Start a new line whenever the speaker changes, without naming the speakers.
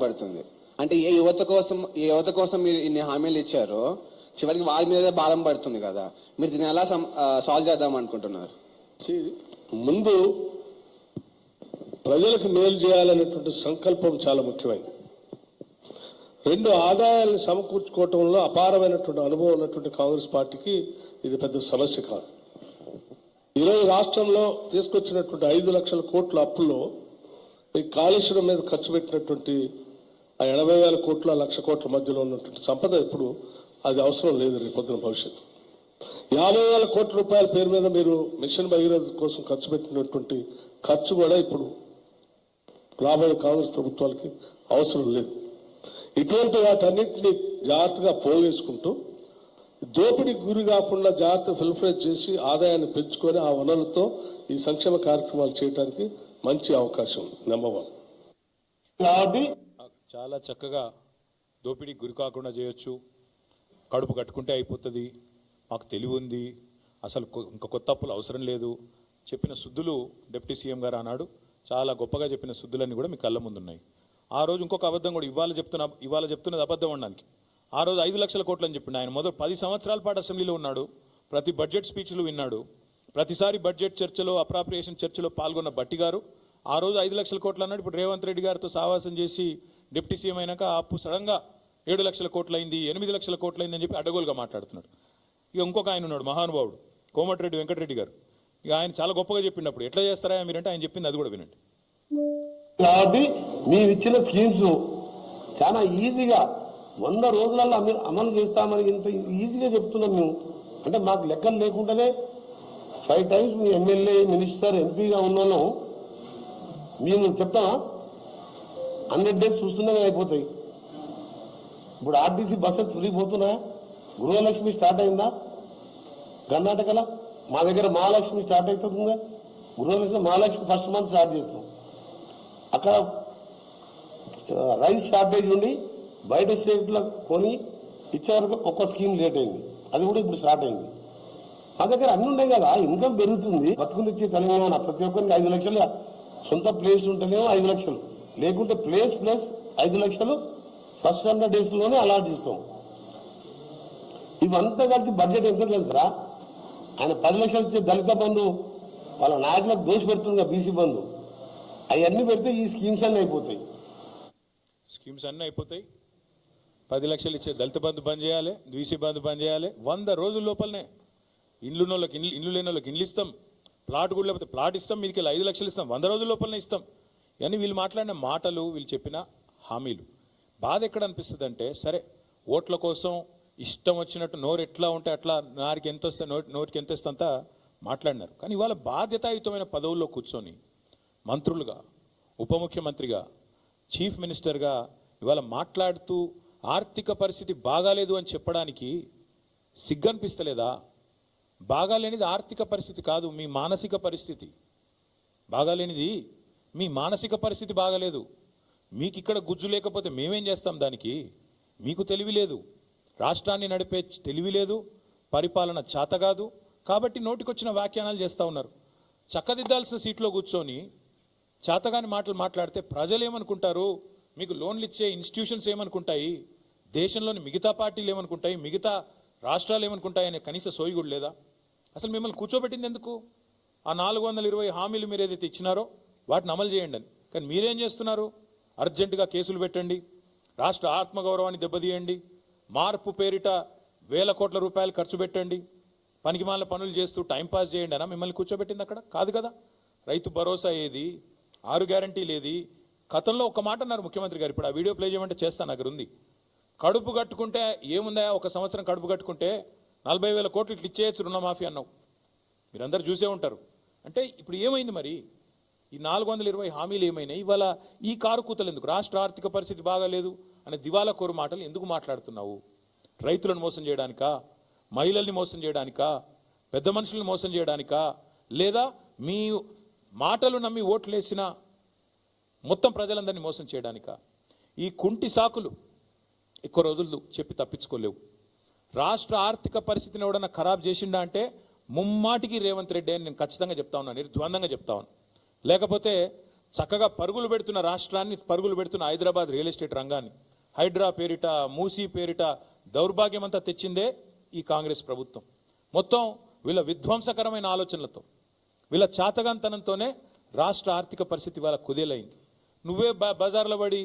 పడుతుంది. అంటే ఏ యువత కోసం మీరు ఇన్ని హామీలు ఇచ్చారో చివరికి వాళ్ళ మీద భారం పడుతుంది కదా. మీరు దీన్ని ఎలా సాల్వ్ చేద్దాం అనుకుంటున్నారు?
ముందు ప్రజలకు మేలు చేయాలనేటువంటి సంకల్పం చాలా ముఖ్యమైనది. రెండు ఆదాయాలను సమకూర్చుకోవటంలో అపారమైనటువంటి అనుభవం ఉన్నటువంటి కాంగ్రెస్ పార్టీకి ఇది పెద్ద సమస్య కాదు. ఈరోజు రాష్ట్రంలో తీసుకొచ్చినటువంటి 5 లక్షల కోట్ల అప్పుల్లో ఈ కాళేశ్వరం మీద ఖర్చు పెట్టినటువంటి ఆ 80,000 కోట్ల 1,00,000 కోట్ల మధ్యలో ఉన్నటువంటి సంపద ఇప్పుడు అది అవసరం లేదు. రేపొద్దున భవిష్యత్తు 50,000 కోట్ల రూపాయల పేరు మీద మీరు మిషన్ భగీరథ కోసం ఖర్చు పెట్టినటువంటి ఖర్చు కూడా ఇప్పుడు రాబోయే కాంగ్రెస్ ప్రభుత్వాలకి అవసరం లేదు. ఇటువంటి వాటన్నింటినీ జాగ్రత్తగా పోగేసుకుంటూ దోపిడీకి గురి కాకుండా జాగ్రత్త ఫిల్ఫ్రేజ్ చేసి ఆదాయాన్ని పెంచుకొని ఆ వనరులతో ఈ సంక్షేమ కార్యక్రమాలు చేయడానికి మంచి అవకాశం ఉంది. నెంబర్ 1.
చాలా చక్కగా దోపిడీకి గురి కాకుండా చేయొచ్చు, కడుపు కట్టుకుంటే అయిపోతుంది, మాకు తెలివి ఉంది, అసలు ఇంకా కొత్త అప్పులు అవసరం లేదు చెప్పిన సుద్దులు డిప్యూటీ సీఎం గారు అన్నాడు. చాలా గొప్పగా చెప్పిన సుద్దులన్నీ కూడా మీ కళ్ళ ముందు ఉన్నాయి. ఆ రోజు ఇంకొక అబద్ధం కూడా ఇవాళ చెప్తున్నది అబద్ధం అనడానికి. ఆ రోజు 5 లక్షల కోట్లు అని చెప్పిండు ఆయన. మొదలు 10 సంవత్సరాల పాటు అసెంబ్లీలో ఉన్నాడు, ప్రతి బడ్జెట్ స్పీచ్లు విన్నాడు, ప్రతిసారి బడ్జెట్ చర్చలో అప్రాప్రియేషన్ చర్చలో పాల్గొన్న బట్టి గారు ఆ రోజు 5 లక్షల కోట్లు అన్నాడు. ఇప్పుడు రేవంత్ రెడ్డి గారితో సావాసం చేసి డిప్యూటీ సీఎం అయినాక అప్పు సడన్గా 7 లక్షల కోట్లు అయింది, 8 లక్షల కోట్లు అయిందని చెప్పి అడ్డగోలుగా మాట్లాడుతున్నాడు. ఇక ఇంకొక ఆయన ఉన్నాడు మహానుభావుడు కోమటిరెడ్డి వెంకటరెడ్డి గారు. ఇక ఆయన చాలా గొప్పగా చెప్పినప్పుడు ఎట్లా చేస్తారా మీరంటే ఆయన చెప్పింది అది కూడా వినండి.
కాబట్టి మేము ఇచ్చిన స్కీమ్స్ చాలా ఈజీగా 100 రోజులలో అమలు చేస్తామని ఇంత ఈజీగా చెప్తున్నాం మేము. అంటే మాకు లెక్కలు లేకుండానే 5 times మీ ఎమ్మెల్యే మినిస్టర్ ఎంపీగా ఉన్నాను మేము చెప్తామా? 100 days చూస్తూనే అయిపోతాయి. ఇప్పుడు ఆర్టీసీ బస్సెస్ ఫ్రీ పోతున్నాయా? గృహలక్ష్మి స్టార్ట్ అయిందా? కర్ణాటకలో మా దగ్గర మహాలక్ష్మి స్టార్ట్ అవుతుందా? గృహలక్ష్మి మహాలక్ష్మి ఫస్ట్ మంత్ స్టార్ట్ చేస్తాం. అక్కడ రైస్ షార్టేజ్ ఉండి బయట స్టేట్లో కొని ఇచ్చే వరకు ఒక్క స్కీమ్ లేట్ అయింది, అది కూడా ఇప్పుడు స్టార్ట్ అయింది. మా దగ్గర అన్నీ ఉన్నాయి కదా, ఇన్కమ్ పెరుగుతుంది. బతుకునిచ్చే తెలంగాణ ప్రతి ఒక్కరికి 5 లక్షలు సొంత ప్లేస్ ఉంటేనేమో 5 లక్షలు, లేకుంటే ప్లేస్ ప్లస్ 5 లక్షలు ఫస్ట్ 100 daysలోనే అలాట్ చేస్తాం. ఇవంతా కలిసి బడ్జెట్ ఎంత తెలుసా? ఆయన 10 లక్షలు ఇచ్చే దళిత బంధు వాళ్ళ నాయకులకు దోషి పెడుతుంది, బీసీ బంధు అవన్నీ పెడితే ఈ స్కీమ్స్ అన్నీ అయిపోతాయి.
10 లక్షలు ఇచ్చే దళిత బంధు బంద్ చేయాలి, బీసీ బంధు బంద్ చేయాలి. 100 రోజుల లోపలనే ఇల్లు లేని వాళ్ళకి ఇల్లు ఇస్తాం, ప్లాట్ కూడా లేకపోతే ప్లాట్ ఇస్తాం, మీదికి 5 లక్షలు ఇస్తాం, 100 రోజుల లోపలనే ఇస్తాం. ఇవన్నీ వీళ్ళు మాట్లాడిన మాటలు, వీళ్ళు చెప్పిన హామీలు. బాధ ఎక్కడ అనిపిస్తుంది అంటే, సరే ఓట్ల కోసం ఇష్టం వచ్చినట్టు నోరు ఎట్లా ఉంటే అట్లా నారికి ఎంత వస్తే నోటికి ఎంత వస్తే అంతా మాట్లాడినారు. కానీ ఇవాళ బాధ్యతాయుతమైన పదవుల్లో కూర్చొని మంత్రులుగా, ఉప ముఖ్యమంత్రిగా, చీఫ్ మినిస్టర్గా ఇవాళ మాట్లాడుతూ ఆర్థిక పరిస్థితి బాగాలేదు అని చెప్పడానికి సిగ్గనిపిస్తలేదా? బాగాలేనిది ఆర్థిక పరిస్థితి కాదు, మీ మానసిక పరిస్థితి. బాగాలేనిది మీ మానసిక పరిస్థితి బాగాలేదు. మీకు ఇక్కడ గుజ్జు లేకపోతే మేమేం చేస్తాం దానికి? మీకు తెలివి లేదు, రాష్ట్రాన్ని నడిపే తెలివి లేదు, పరిపాలన చేత కాదు. కాబట్టి నోటికొచ్చిన వ్యాఖ్యానాలు చేస్తూ ఉన్నారు. చక్కదిద్దాల్సిన సీట్లో కూర్చొని చేతగాని మాటలు మాట్లాడితే ప్రజలు ఏమనుకుంటారు? మీకు లోన్లు ఇచ్చే ఇన్స్టిట్యూషన్స్ ఏమనుకుంటాయి? దేశంలోని మిగతా పార్టీలు ఏమనుకుంటాయి? మిగతా రాష్ట్రాలు ఏమనుకుంటాయి అనే కనీస సోయి కూడా లేదా? అసలు మిమ్మల్ని కూర్చోబెట్టింది ఎందుకు? ఆ 420 హామీలు మీరు ఏదైతే ఇచ్చినారో వాటిని అమలు చేయండి అని. కానీ మీరేం చేస్తున్నారు? అర్జెంటుగా కేసులు పెట్టండి, రాష్ట్ర ఆత్మగౌరవాన్ని దెబ్బతీయండి, మార్పు పేరిట వేల కోట్ల రూపాయలు ఖర్చు పెట్టండి, పనికిమాల పనులు చేస్తూ టైంపాస్ చేయండి అనా మిమ్మల్ని కూర్చోబెట్టింది? అక్కడ కాదు కదా. రైతు భరోసా ఏది, 6 గ్యారంటీలు ఏది? గతంలో ఒక మాట అన్నారు ముఖ్యమంత్రి గారు, ఇప్పుడు ఆ వీడియో ప్లే చేయమంటే చేస్తాను, అక్కడ ఉంది. కడుపు కట్టుకుంటే ఏముందా, 1 సంవత్సరం కడుపు కట్టుకుంటే 40,000 కోట్లు ఇట్లా ఇచ్చేయచ్చు రుణమాఫీ అన్నావు. మీరందరూ చూసే ఉంటారు. అంటే ఇప్పుడు ఏమైంది మరి? ఈ 420 హామీలు ఏమైనాయి? ఇవాళ ఈ కారు కూతలు ఎందుకు? రాష్ట్ర ఆర్థిక పరిస్థితి బాగాలేదు అనే దివాలా కోరు మాటలు ఎందుకు మాట్లాడుతున్నావు? రైతులను మోసం చేయడానికా? మహిళల్ని మోసం చేయడానికా? పెద్ద మనుషులను మోసం చేయడానికా? లేదా మీ మాటలు నమ్మి ఓట్లేసిన మొత్తం ప్రజలందరినీ మోసం చేయడానికా? ఈ కుంటి సాకులు ఎక్కువ రోజులు చెప్పి తప్పించుకోలేవు. రాష్ట్ర ఆర్థిక పరిస్థితిని ఎవడన్నా ఖరాబ్ చేసిండా అంటే ముమ్మాటికి రేవంత్ రెడ్డి అని నేను ఖచ్చితంగా చెప్తా ఉన్నాను, నిర్ద్వందంగా చెప్తా ఉన్నాను. లేకపోతే చక్కగా పరుగులు పెడుతున్న రాష్ట్రాన్ని, పరుగులు పెడుతున్న హైదరాబాద్ రియల్ ఎస్టేట్ రంగాన్ని, హైడ్రా పేరిట, మూసీ పేరిట దౌర్భాగ్యం అంతా తెచ్చిందే ఈ కాంగ్రెస్ ప్రభుత్వం. మొత్తం వీళ్ళ విధ్వంసకరమైన ఆలోచనలతో, వీళ్ళ చాతగాంతనంతోనే రాష్ట్ర ఆర్థిక పరిస్థితి వాళ్ళ కుదేలైంది. నువ్వే బజార్లో పడి